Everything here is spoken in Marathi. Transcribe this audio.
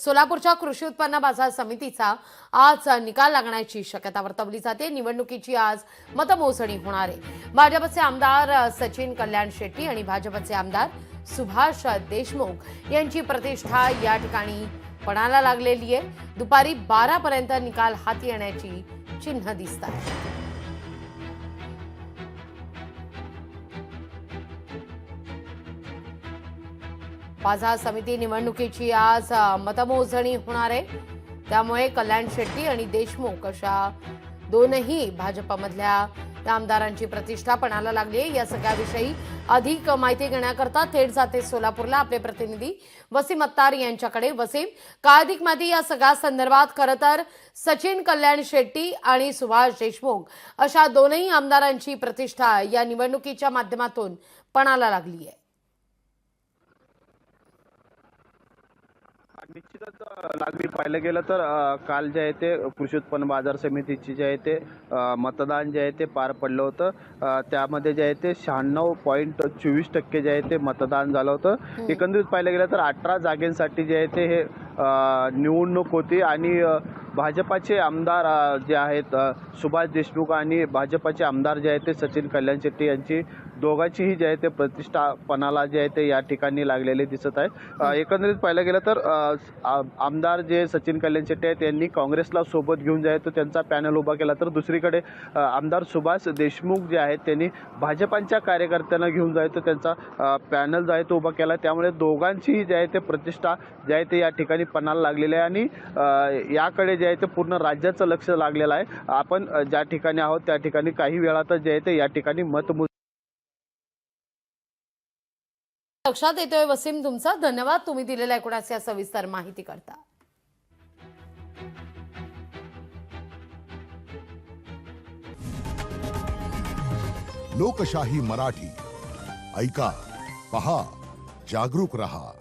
सोलापूरच्या कृषी उत्पन्न बाजार समितीचा आज निकाल लागण्याची शक्यता वर्तवली जाते। निवडणुकीची आज मतमोजणी होणार आहे। भाजपचे आमदार सचिन कल्याण शेट्टी आणि भाजपचे आमदार सुभाष देशमुख यांची प्रतिष्ठा या ठिकाणी पणाला लागलेली आहे। दुपारी 12 पर्यंत निकाल हाती येण्याची चिन्ह दिसतात। बाजार समिती निवडणुकीची आज मतमोजणी होणार आहे। त्यामुळे कल्याण शेट्टी आणि देशमुख अशा दोनही भाजपमधल्या आमदारांची प्रतिष्ठा पणाला लागली आहे। या सगळ्याविषयी अधिक माहिती घेण्याकरता थेट जाते सोलापूरला आपले प्रतिनिधी वसीम अत्तार यांच्याकडे। वसीम, काय अधिक माहिती या सगळ्या संदर्भात? खरं तर सचिन कल्याण शेट्टी आणि सुभाष देशमुख अशा दोनही आमदारांची प्रतिष्ठा या निवडणुकीच्या माध्यमातून पणाला लागली आहे। निश्चितच लागली पाहिलं गेलं तर काल जे आहे ते कृषी उत्पन्न बाजार समितीची जे आहे ते मतदान जे आहे ते पार पडलं होतं। त्यामध्ये जे आहे ते 96.24% जे आहे ते मतदान झालं होतं। एकंदरीत पाहिलं गेलं तर 18 जागेंसाठी जे आहे ते हे निवडणूक होती आणि भाजपाचे आमदार जे आहेत सुभाष देशमुख आणि भाजपाचे आमदार जे आहेत ते सचिन कल्याण शेट्टी यांची दोघांचीही जे आहे ते प्रतिष्ठा पणाला जे आहे ते या ठिकाणी लागलेले दिसत आहे। एकंदरीत पाहिलं गेलं तर आमदार जे सचिन कल्याण शेट्टी आहेत यांनी काँग्रेसला सोबत घेऊन जे आहे तो त्यांचा पॅनल उभा केला, तर दुसरीकडे आमदार सुभाष देशमुख जे आहेत त्यांनी भाजपांच्या कार्यकर्त्यांना घेऊन जे आहे तो त्यांचा पॅनल जो आहे तो उभा केला। त्यामुळे दोघांचीही जे आहे ते प्रतिष्ठा जे आहे ते या ठिकाणी पणाला लागलेली आहे आणि याकडे जे आहे ते पूर्ण राज्याचं लक्ष लागलेलं आहे। आपण ज्या ठिकाणी आहोत त्या ठिकाणी काही वेळातच जे आहे ते या ठिकाणी मतमोजणी लक्षात येतोय। वसीम, तुमचा धन्यवाद, तुम्ही दिलेल्या एकूणच या सविस्तर माहिती करता। लोकशाही मराठी ऐका, पहा, जागरूक रहा।